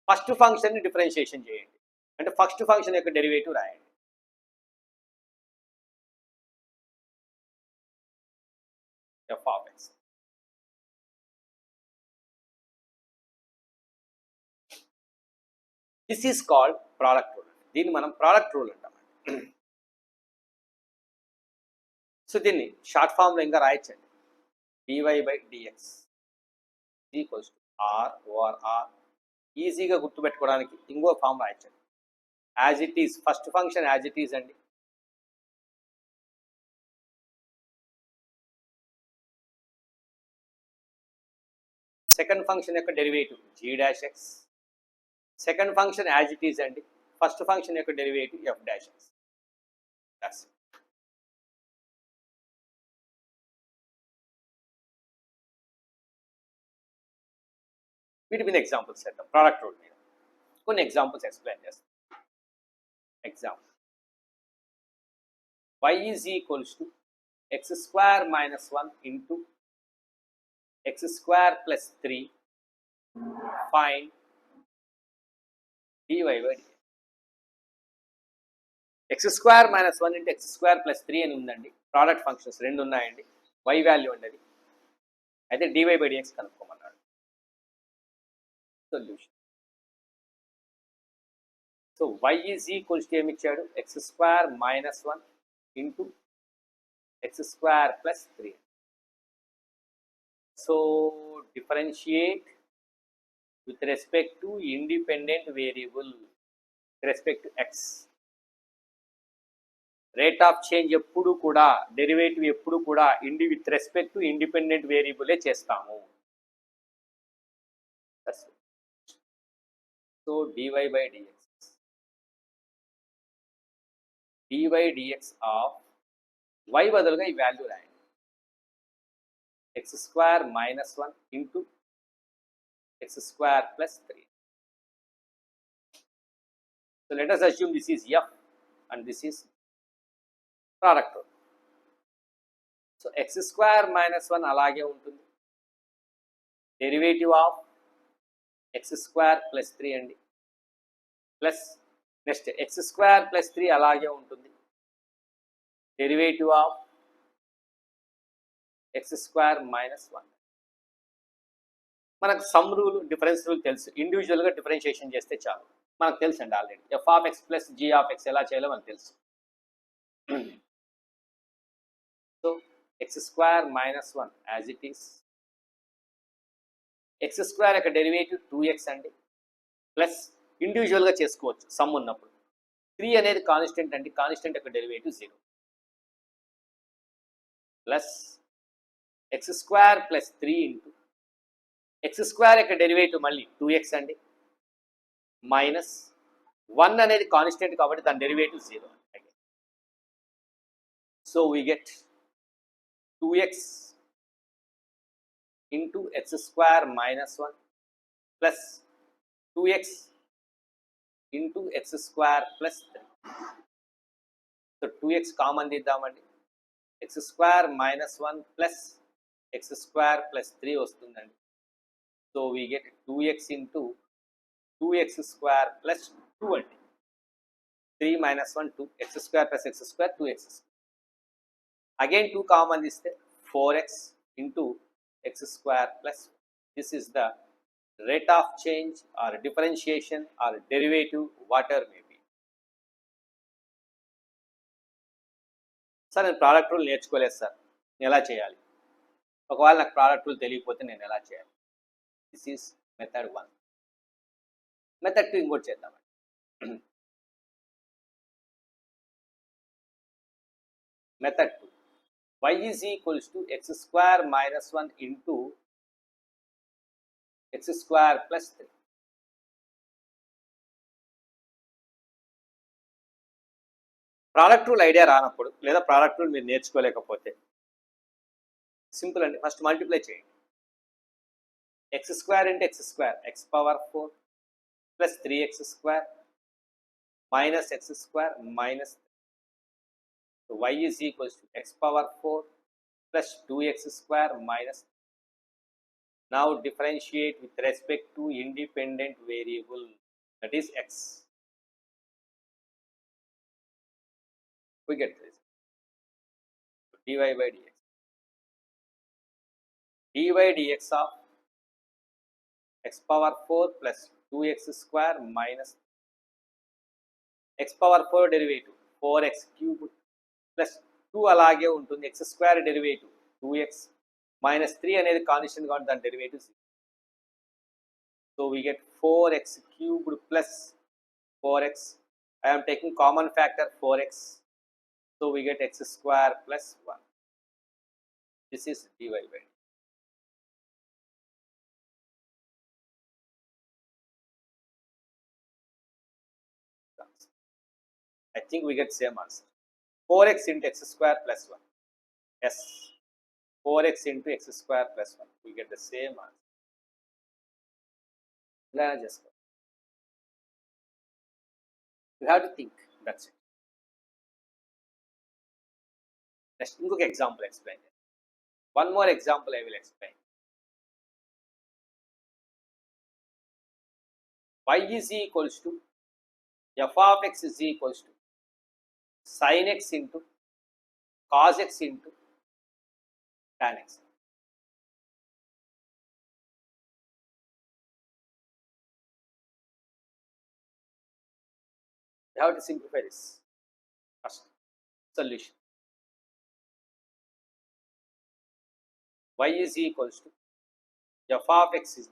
ఫస్ట్ ఫంక్షన్ని డిఫరెన్షియేషన్ చేయండి, అంటే ఫస్ట్ ఫంక్షన్ యొక్క డెరివేటివ్ రాయండి. F of x. This is called product rule. దీన్ని మనం ప్రోడక్ట్ రూల్ అంటాం. సో దీన్ని షార్ట్ ఫామ్లో ఇంకా రాయొచ్చండి, dy by dx equals to R or R. ఈజీగా గుర్తుపెట్టుకోవడానికి ఇంకో ఫామ్ రాయొచ్చండి, as it is, first function as it is అండి, సెకండ్ ఫంక్షన్ యొక్క derivative g dash x, second function as it is అండి, ఫస్ట్ ఫంక్షన్ యొక్క డెరివేటివ్ ఎఫ్ డాష్ ఎక్స్. వీటి మీద ఎగ్జాంపుల్స్ చేద్దాం, ప్రోడక్ట్ రూల్ మీద కొన్ని ఎగ్జాంపుల్స్ ఎక్స్ప్లెయిన్ చేస్తాం. Example y is equals to x square minus 1 into x square plus 3 find dy by dx. X square minus 1 into x square plus 3 అని ఉందండి, product functions రెండు ఉన్నాయండి, y వాల్యూ ఉండేది, అయితే dy by dx కనుక్కోమన్నాడు. Solution. So y is equals to ఏమి ఇచ్చాడు, x square minus 1 into x square plus 3. So differentiate with respect to independent variable, with respect to x. Rate of change ఎప్పుడు కూడా, derivative ఎప్పుడు కూడా with respect to independent వేరియబులే చేస్తాము. So dy by dx, dy dx of y బదులుగా ఈ value రాయండి, x square minus 1 into x square plus 3. So let us assume this is f and this is product rule. So x square minus 1 అలాగే ఉంటుంది, derivative of x square plus 3 అండి, plus next X square plus 3 అలాగే ఉంటుంది, derivative of x square minus 1. మనకు some rule, difference rule తెలుసు, ఇండివిజువల్గా differentiation చేస్తే చాలు, మనకు తెలుసు అండి already. F of x plus g of x ఎలా చేయాలో మనకు తెలుసు. So x square minus 1 as it is, x square యొక్క డెరివేటివ్ 2x అండి, ప్లస్ ఇండివిజువల్గా చేసుకోవచ్చు సమ్ ఉన్నప్పుడు. 3 అనేది కాన్స్టెంట్ అండి, కాన్స్టెంట్ యొక్క derivative 0, plus x square plus 3 into x square యొక్క డెరివేటివ్ మళ్ళీ 2x అండి, మైనస్ 1 అనేది కాన్స్టెంట్ కాబట్టి దాని derivative 0. So we get 2x into x square minus 1 plus 2x into x square plus 3. So 2x common తీద్దామండి, x square minus 1 plus x square plus 3 వస్తుందండి. So we get 2x into 2x square plus 2 అండి, 3 minus 1 2, X square plus x square 2x. Again 2 common తీస్తే 4x into x square plus. This is the rate of change or differentiation or derivative, whatever may be. Sir నేను product rule నేర్చుకోలేదు sir, నేను ఎలా చేయాలి? ఒకవేళ నాకు product rule తెలియకపోతే నేను ఎలా చేయాలి? This is method 1. మెథడ్ 2 ఇంకోటి చేద్దామండి. Method 2, y is equals to x square minus 1 into x square plus 3. Product rule idea రానప్పుడు లేదా ప్రోడక్ట్ రూల్ మీరు నేర్చుకోలేకపోతే సింపుల్ అండి, ఫస్ట్ మల్టిప్లై చేయండి. X square into x square, X power 4 plus 3x square minus x square minus y is equals to x power 4 plus 2x square minus. Now differentiate with respect to independent variable, that is x. We get this. dy by dx. dy dx of x power 4 plus 2x square minus x power 4 derivative 4x cube plus 2 అలాగే ఉంటుంది, X square derivative 2x minus 3 అనేది constant కాబట్టి దాని derivative 6. So we get 4x cubed plus 4x. I am taking common factor 4x. So we get x square plus 1. This is dy by dx. I think we get same answer. 4x into x square plus 1. Yes, 4x into x square plus 1. We get the same answer. Just go. You have to think. That's it. Next, inkoka example explain. One more example I will explain. Y is equals to f of x is equals to sin x into cos x into tan x. You have to simplify this. First, solution. Y is equals to f of x is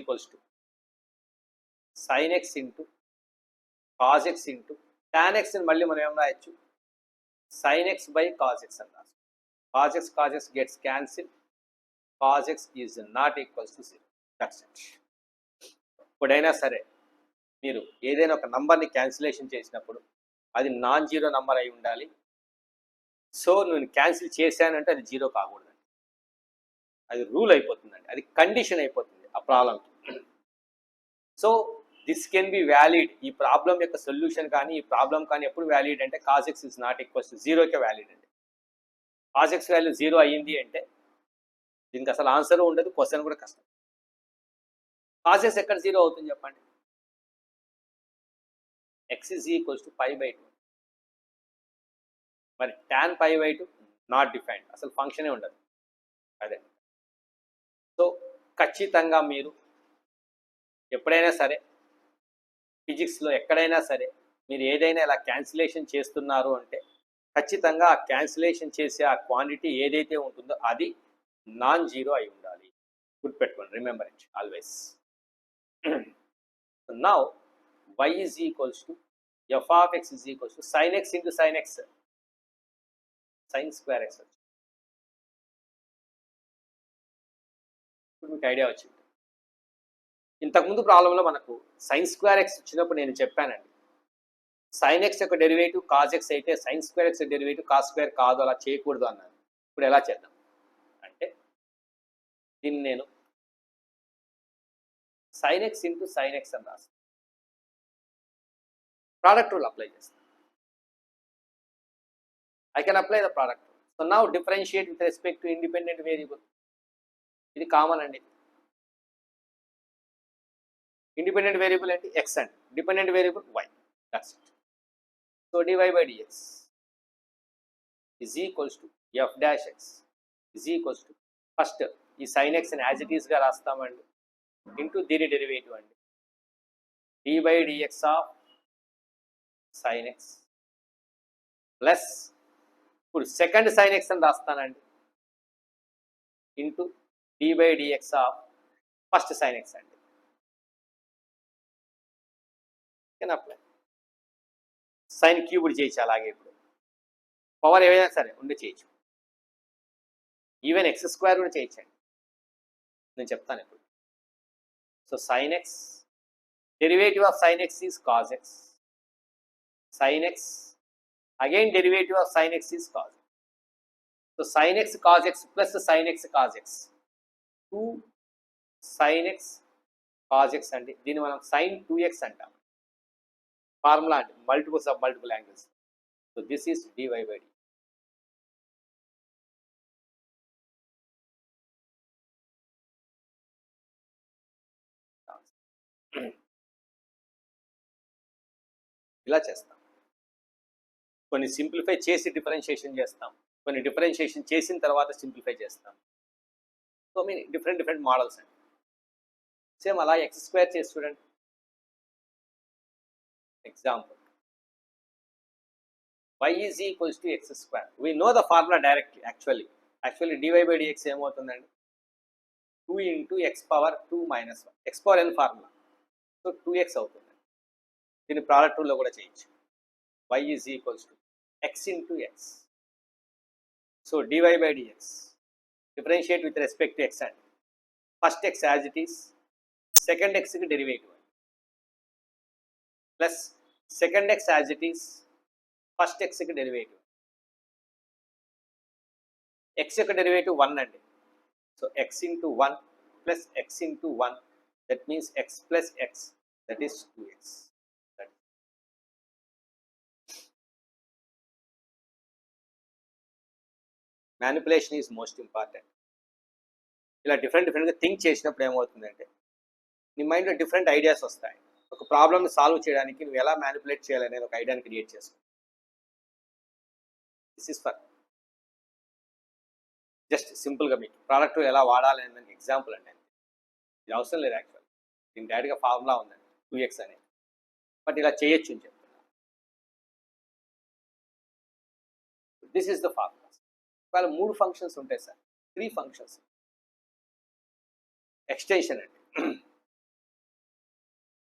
equals to sin x into cos x into tan x అని మళ్ళీ మనం ఏం రాయొచ్చు, sin x by cos x అని రాసు. cos x gets cancelled, cos x is not equals to 0. That's it. ఇప్పుడైనా సరే మీరు ఏదైనా ఒక నంబర్ని క్యాన్సిలేషన్ చేసినప్పుడు అది నాన్ జీరో నంబర్ అయి ఉండాలి. సో నేను క్యాన్సిల్ చేశానంటే అది జీరో కాకూడదండి, అది రూల్ అయిపోతుందండి, అది కండిషన్ అయిపోతుంది ఆ ప్రాబ్లంకి. So this can be valid. ఈ ప్రాబ్లం యొక్క సొల్యూషన్ కానీ ఈ ప్రాబ్లం కానీ ఎప్పుడు వ్యాలిడ్ అంటే cos x is not equals to 0కే వ్యాలిడ్ అండి. cos x వాల్యూ 0 అయ్యింది అంటే దీనికి అసలు ఆన్సర్ ఉండదు, క్వశ్చన్ కూడా కష్టం. cos x ఎక్కడ 0 అవుతుంది చెప్పండి? x is equals to pi by 2. మరి tan pi by 2 not defined, అసలు ఫంక్షనే ఉండదు అదే. సో ఖచ్చితంగా మీరు ఎప్పుడైనా సరే ఫిజిక్స్లో ఎక్కడైనా సరే మీరు ఏదైనా ఇలా క్యాన్సిలేషన్ చేస్తున్నారు అంటే ఖచ్చితంగా ఆ క్యాన్సిలేషన్ చేసే ఆ క్వాంటిటీ ఏదైతే ఉంటుందో అది నాన్ జీరో అయి ఉండాలి. గుర్తుపెట్టుకోండి, remember it always. Now y is equals to f of x is equals to sin x into sin x, sin square x. ఇప్పుడు మీకు ఐడియా వచ్చింది. ఇంతకుముందు ప్రాబ్లంలో మనకు sin స్క్వేర్ x వచ్చినప్పుడు నేను చెప్పానండి, sin x యొక్క డెరివేటివ్ cos x అయితే sin square x derivative cos square కాదు, అలా చేయకూడదు అన్నాను. ఇప్పుడు ఎలా చేద్దాం అంటే దీన్ని నేను sin x into sin x అని రాస్తాను, product rule apply చేస్తాను. I can apply the product rule. So now differentiate with respect to independent variable. ఇది కామన్ అండి. ఇండిపెండెంట్ వేరియబుల్ అంటే x అండి, dependent variable y. That's it. So dy by dx is equals to f dash x is equals to first ఈ sin x ని as it is గా రాస్తామండి into దీని derivative అండి d by dx of sin x plus ఇప్పుడు second sine x అని రాస్తానండి into d/dx of first sine x అండి. అప్లై సైన్ క్యూబ్డ్ చేయొచ్చు అలాగే. ఇప్పుడు పవర్ ఏవైనా సరే ఉండి చేయొచ్చు. ఈవెన్ ఎక్స్ స్క్వేర్ కూడా చేయొచ్చండి, నేను చెప్తాను ఇప్పుడు. So sine X, derivative of sine X is cause X, sign X again derivative of sine X is cause. So sine X cause x plus sine X cause X, 2 sign X cause x అండి. దీన్ని మనం sign 2x అంటాం. Formula అండి, multiples of multiple angles. So this is dy/d. ఇలా చేస్తాం. కొన్ని simplify చేసి differentiation చేస్తాం, కొన్ని డిఫరెన్షియేషన్ చేసిన తర్వాత సింప్లిఫై చేస్తాం. సో మీ డిఫరెంట్ మోడల్స్ అండి. సేమ్ అలా ఎక్స్ స్క్వేర్ చేసి చూడండి. Example, y is equals to x square. We know the formula directly. Actually dy/dx ఏమవుతుందండి, 2 into x power 2 minus 1, x power n formula. So 2x అవుతుంది. దీన్ని product రూల్లో కూడా చేయొచ్చు. y is equals to x into x. So dy/dx, differentiate with respect to x అండి. First x as it is, second x కి derivative plus second x as it is, first x కి derivative. x యొక్క derivative 1 అండి. So x into 1 plus x into 1, that means x plus x, that is 2x. Manipulation is most important. ఇలా డిఫరెంట్గా think చేసినప్పుడు ఏమవుతుందంటే నీ మైండ్లో different ideas వస్తాయి. ఒక ప్రాబ్లమ్ని సాల్వ్ చేయడానికి నువ్వు ఎలా మ్యానిపులేట్ చేయాలనేది ఒక ఐడియాని క్రియేట్ చేసుకో. దిస్ ఈస్ ఫర్ జస్ట్ సింపుల్గా మీకు ప్రోడక్ట్ ఎలా వాడాలి అనే దానికి ఎగ్జాంపుల్ అండి. ఇది అవసరం లేదు యాక్చువల్, దీని డైరెక్ట్గా ఫార్ములా ఉందండి 2x అనేది, బట్ ఇలా చేయొచ్చు అని చెప్తున్నా. This is the formula. ఇవాళ 3 ఫంక్షన్స్ ఉంటాయి సార్, 3 ఫంక్షన్స్. ఎక్స్టెన్షన్ అండి,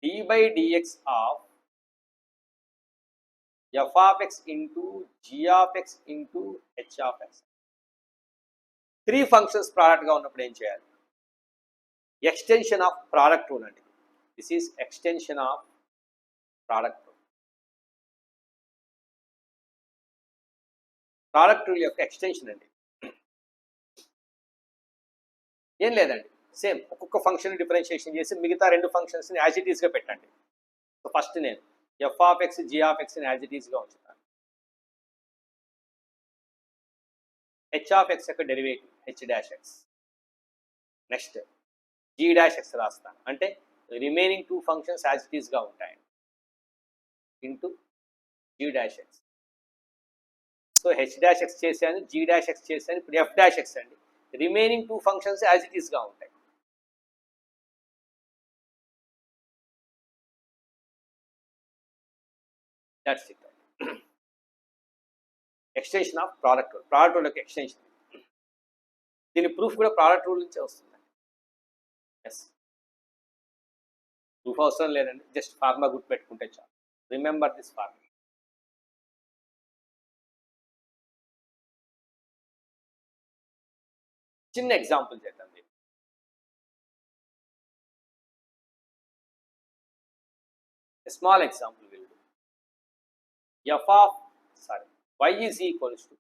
d/dx of f of x into g of x into h of x. 3 functions ప్రోడక్ట్గా ఉన్నప్పుడు ఏం చేయాలి? ఎక్స్టెన్షన్ ఆఫ్ ప్రోడక్ట్ రూల్ అండి. This is extension of product rule. Product rule యొక్క extension అండి. ఏం లేదండి, సేమ్ ఒక్కొక్క ఫంక్షన్ డిఫరెన్షియేషన్ చేసి మిగతా 2 ఫంక్షన్స్ని యాజ్ ఇట్ ఈస్గా పెట్టండి. సో ఫస్ట్ నేను f of x g of x ని యాజ్ ఇట్ ఈస్గా ఉంచుతాను. h of x యొక్క డెరివేటివ్ h'(x). నెక్స్ట్ g'(x) రాస్తాను, అంటే రిమైనింగ్ 2 ఫంక్షన్స్ యాజ్ ఇట్ ఈస్గా ఉంటాయండి, ఇంటూ g'(x). సో h'(x) చేశాను, g'(x) చేశాను, ఇప్పుడు f'(x) అండి. రిమైనింగ్ 2 ఫంక్షన్స్ యాజ్ ఇట్ ఈస్గా ఉంటాయి. That's it. Extension of product rule, product rule యొక్క ఎక్స్టెన్షన్. దీని ప్రూఫ్ కూడా ప్రోడక్ట్ రూల్ నుంచే వస్తుంది. ఎస్, ప్రూఫ్ అవసరం లేదండి, జస్ట్ ఫార్ములా గుర్తుపెట్టుకుంటే చాలు. Remember this formula. చిన్న ఎగ్జాంపుల్ చేద్దాం. Small example will do. y is equals to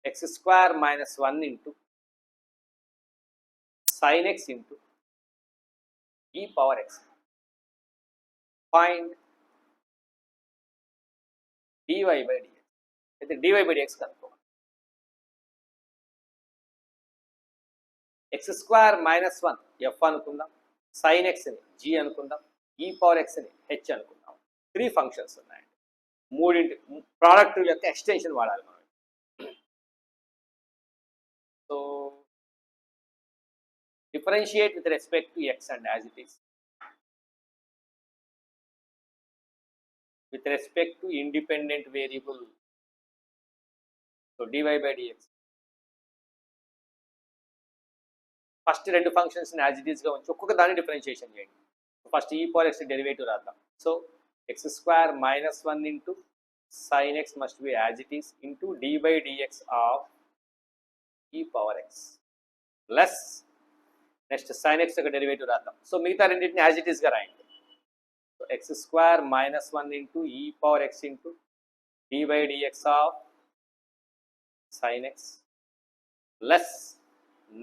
x square minus 1 into sin x into e power x. Find dy/dx. అయితే dy/dx కనుక్కోవాలి. x square minus 1 f అనుకుందాం, sin x ని g అనుకుందాం, e power x ని h అనుకుందాం. 3 functions ఉన్నాయండి. మూడింటి product యొక్క ఎక్స్టెన్షన్ వాడాలి మనం. So differentiate with respect to x and as it is. with respect to independent variable. So dy by dx. First రెండు ఫంక్షన్స్ని యాజ్ ఇట్ ఈస్గా ఉంచి ఒక్కొక్క దాన్ని డిఫరెన్షియేషన్ చేయండి. First e power x derivative రాద్దాం. So x square minus 1 into sine x must be as it is into d by dx of e power x plus next sine x యొక్క derivative రాద్దాం. So మిగతా రెండింటిని as it ఈస్గా రాయండి. So x square minus 1 into e power x into d by dx of sine x plus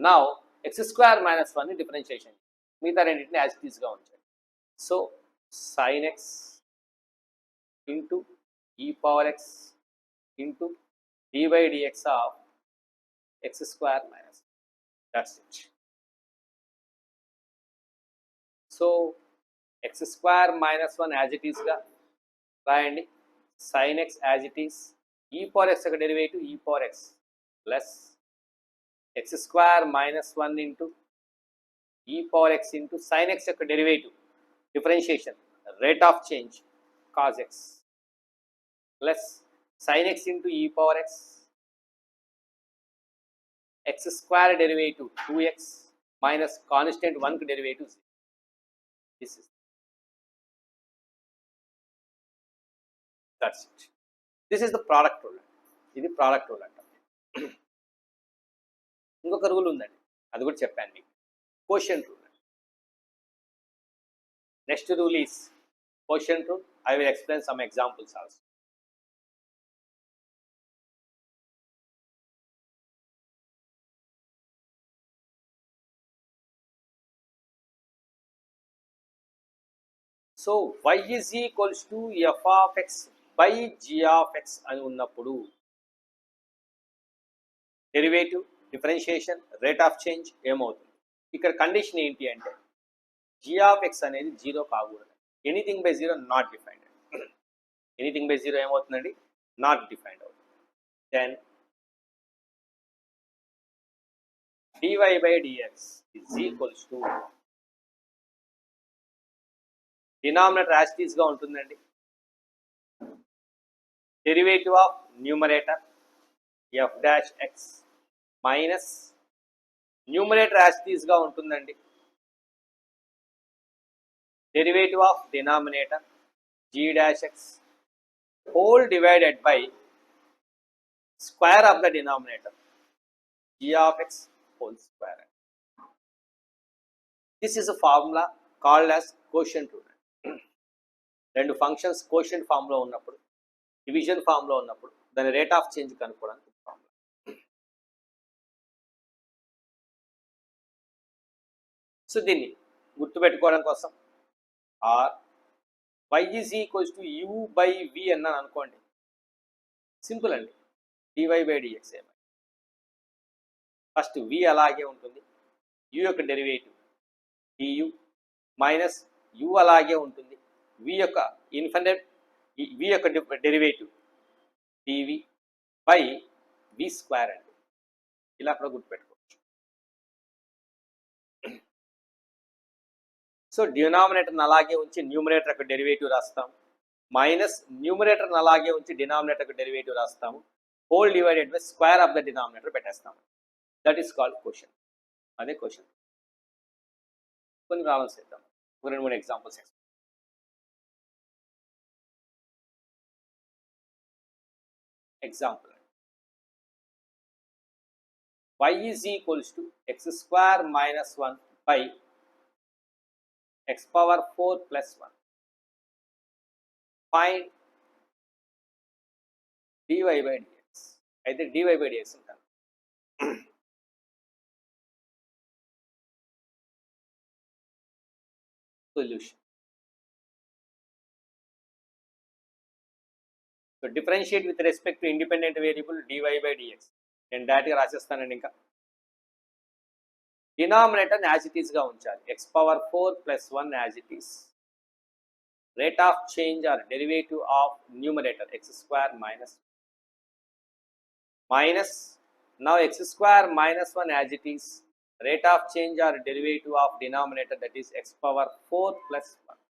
now x square minus 1ని differentiation మిగతా రెండింటిని as it ఈస్గా ఉంచండి. So sine x into e power x into d by dx of x square minus, that's it. So x square minus 1 as it ఈస్గా రాయండి. Sine x as it is, e power x యొక్క derivative e power x plus x square minus 1 into e power x into sine x యొక్క derivative differentiation rate of change cos x plus sine x into e power x x square derivative 2x minus constant 1కి derivative. This is that's it. This is the product rule. ఇది product rule అంట. ఇంకొక rule ఉందండి, అది కూడా చెప్పాను మీకు, quotient rule. Next rule is quotient rule. I will explain some examples also. So y is equals to f of x by g of x అని ఉన్నప్పుడు derivative differentiation rate of change ఏమవుతుంది? ఇక్కడ condition ఏంటి అంటే g of x అనేది 0 కాకూడదు. Anything by 0 not defined. Anything by 0 ఏమవుతుందండి? Not defined అవుతుంది. Then dy by dx is equals to denominator as it ఈస్గా ఉంటుందండి. Derivative of numerator f dash x minus numerator as it ఈస్గా ఉంటుందండి. Derivative of denominator g dash x whole divided by square of the denominator g of x whole square. This is a formula called as quotient rule. రెండు functions quotient ఫామ్లో ఉన్నప్పుడు, division ఫామ్లో ఉన్నప్పుడు దాని rate of change కనుక్కోవడానికి formula. So దీన్ని గుర్తుపెట్టుకోవడం కోసం are y is equals to u by v అన్నాను అనుకోండి, సింపుల్ అండి. dy by dx ఏమై ఫస్ట్ v అలాగే ఉంటుంది, u యొక్క డెరివేటివ్ du మైనస్ u అలాగే ఉంటుంది, v యొక్క ఇన్ఫినిట్ v యొక్క derivative dv by v square అండి. ఇలా కూడా గుర్తుపెట్టుకోవచ్చు. సో డినామినేటర్ని అలాగే ఉంచి న్యూమరేటర్ యొక్క డెరివేటివ్ రాస్తాం, మైనస్ న్యూమరేటర్ని అలాగే ఉంచి డినామినేటర్ యొక్క డెరివేటివ్ రాస్తాము, whole divided by square of the denominator పెట్టేస్తాము. That is called question. అదే క్వశ్చన్. కొన్ని ప్రాబ్లమ్స్ చేద్దాం, ఒక 2-3 examples. Example, y is equals to x square minus 1 by x power 4 plus 1. Find dy by dx. అయితే dy by dx ఉంటాను. Solution. So differentiate with respect to independent variable dy by dx. నేను డైరెక్ట్గా రాసేస్తానండి. ఇంకా డినామినేటర్ని as it ఈస్గా ఉంచాలి. X power 4 plus 1 as it is. Rate of change or derivative of numerator x square minus now x square minus 1 as it is. Rate of change or derivative of denominator that is x power 4 plus 1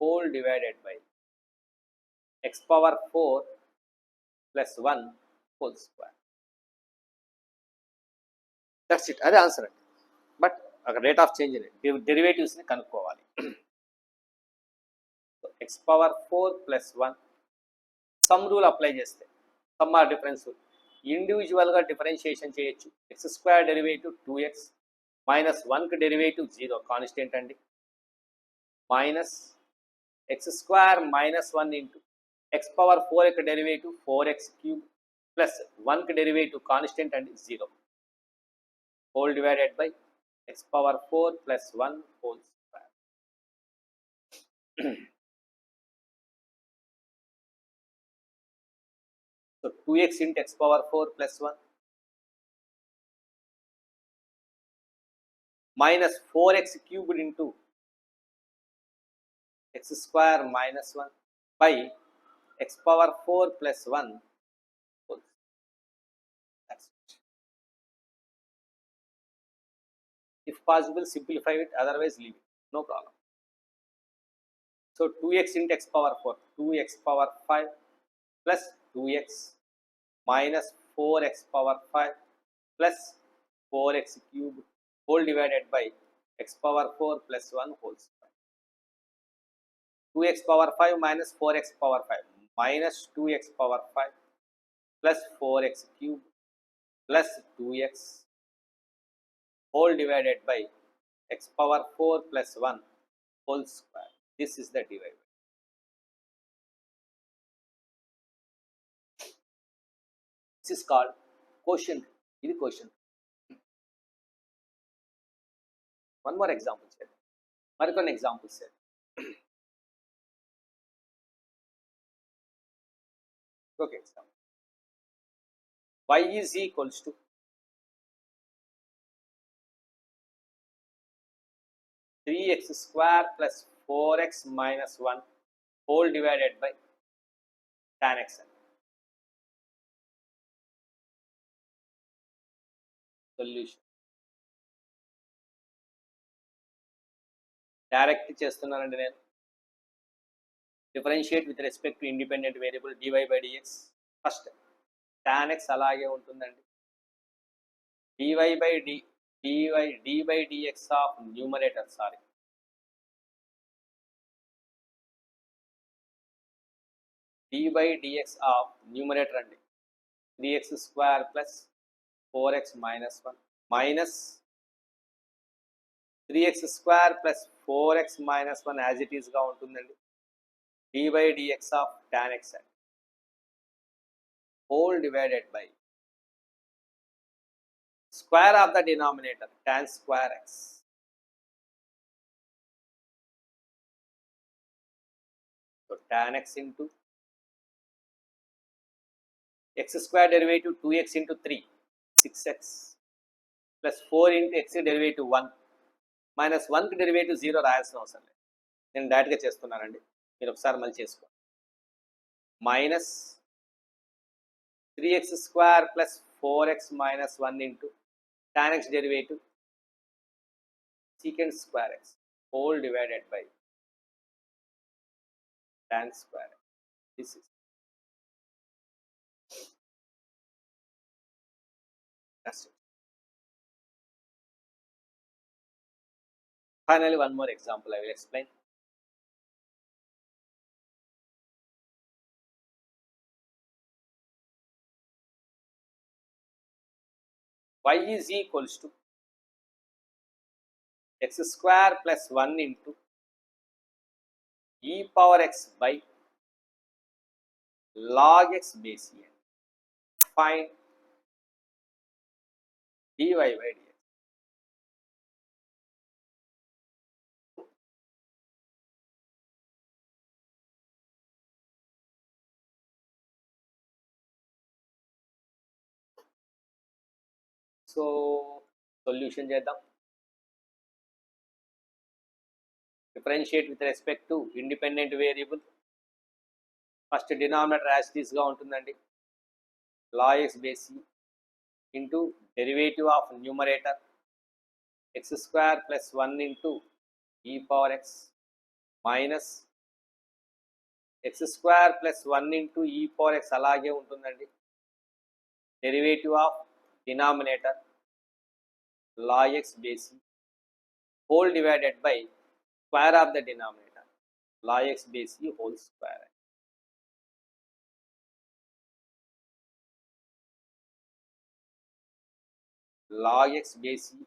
whole divided by x power 4 plus 1 whole square. That's it. అదే answer అండి. But అక్కడ rate of change డెరివేటివ్స్ని కనుక్కోవాలి. X power 4 plus 1 some rule apply చేస్తే some are difference rule ఇండివిజువల్గా differentiation చేయొచ్చు. X square derivative 2x minus 1కి derivative 0 constant అండి, minus x square minus 1 into X power 4 యొక్క డెరివేటివ్ 4x క్యూబ్ ప్లస్ 1కి derivative constant అండి 0 whole divided by X power 4 plus 1 whole square. So 2x into x power 4 plus 1 minus 4x cubed into x square minus 1 by x power 4 plus 1 whole. That's it. If possible, simplify it, otherwise leave it, no problem. So 2x into x power 4, 2x power 5 plus 2x minus 4x power 5 plus 4x cubed whole divided by x power 4 plus 1 whole square. 2x power 5 minus 4x power 5 minus 2x power 5 plus 4x cubed plus 2x whole divided by x power 4 plus 1 whole square. This is the divisor. This is called quotient. This is quotient. One more example set. One example set. Okay, example. Y is equals to 3x square plus 4x minus 1 whole divided by tan x. Solution. Direct చేస్తున్నానండి నేను. Differentiate with respect to independent variable dy by dx. First tan x అలాగే ఉంటుందండి. dy by dx of numerator, sorry, dy by dx of numerator అండి 3x square plus 4x minus 1 minus 3x square plus 4x minus 1 as it ఈస్గా ఉంటుందండి. dy by dx of tan x అండి whole divided by square of the denominator tan square x. So tan x into x square derivative 2x into 3 6x plus 4 into x derivative 1 minus 1 derivative 0 రాయాల్సిన అవసరం లేదు, నేను డైరెక్ట్గా చేస్తున్నానండి, మీరు ఒకసారి మళ్ళీ చేసుకోండి. Minus 3x square plus 4x minus 1 into tan x derivative secant square x whole divided by tan square x. This is that's it. Finally, one more example I will explain. Y is equals to x square plus 1 into e power x by log x base n. Find dy by dx. So solution చేద్దాం. Differentiate with respect to independent variable. First denominator as it ఈస్గా ఉంటుందండి, log x base e into derivative of numerator x square plus 1 into e power x minus X square plus 1 into e power X అలాగే ఉంటుందండి. Derivative of denominator log x base e whole divided by square of the denominator log x base e whole square. log x base e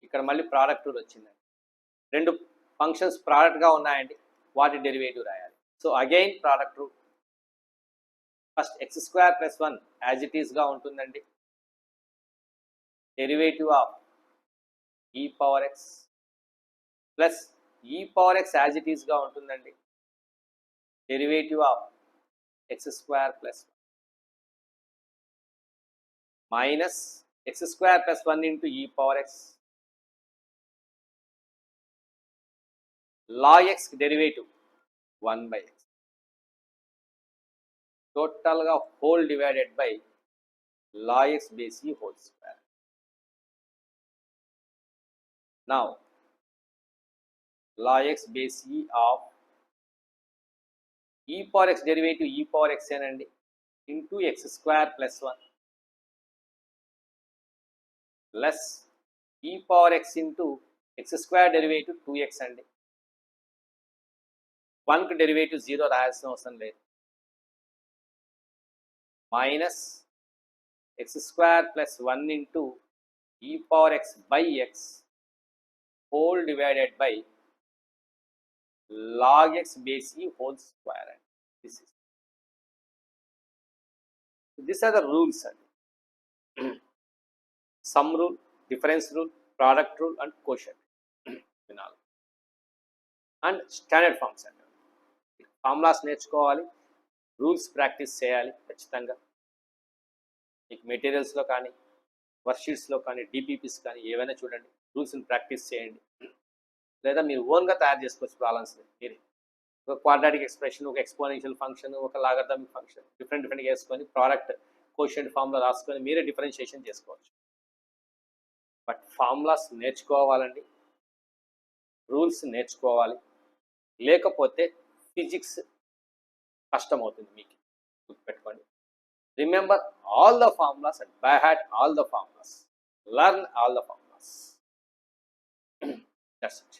ఇక్కడ మళ్ళీ product rule వచ్చిందండి. రెండు functions ప్రోడక్ట్గా ఉన్నాయండి, వాటి derivative రాయాలి. So again product rule. First x square plus 1 as it ఈస్గా ఉంటుందండి. Derivative of e power x plus e power x as it ఈస్గా ఉంటుందండి. Derivative of x square plus minus x square plus 1 into e power x log x derivative 1/x టోటల్గా whole divided by log x base e whole square. Now log x base e of e power x derivative e power x ఏనండి into x square plus 1 plus e power x into x square derivative 2x అండి. 1కి derivative 0 రాయాల్సిన అవసరం లేదు. Minus x square plus 1 into e power x by x whole divided by log x base e whole square. And these are the rules and sum rule, difference rule, product rule and quotient and standard forms and formulas నేర్చుకోవాలి, rules practice చేయాలి ఖచ్చితంగా. మీకు మెటీరియల్స్లో కానీ వర్క్షీట్స్లో కానీ DPPs కానీ ఏవైనా చూడండి, రూల్స్ని ప్రాక్టీస్ చేయండి. లేదా మీరు ఓన్గా తయారు చేసుకోవచ్చు ప్రాబ్లమ్స్. మీరు ఒక క్వాడ్రాటిక్ ఎక్స్ప్రెషన్, ఒక ఎక్స్పోనెన్షియల్ ఫంక్షన్, ఒక లాగరిథమిక్ ఫంక్షన్ డిఫరెంట్గా వేసుకొని ప్రోడక్ట్ కోషియంట్ ఫార్ములా రాసుకొని మీరే డిఫరెన్షియేషన్ చేసుకోవచ్చు. బట్ ఫార్ములాస్ నేర్చుకోవాలండి, రూల్స్ నేర్చుకోవాలి, లేకపోతే ఫిజిక్స్ కష్టమవుతుంది మీకు. గుర్తుపెట్టుకోండి. Remember all the formulas and by heart all the formulas, learn all the formulas. That's it.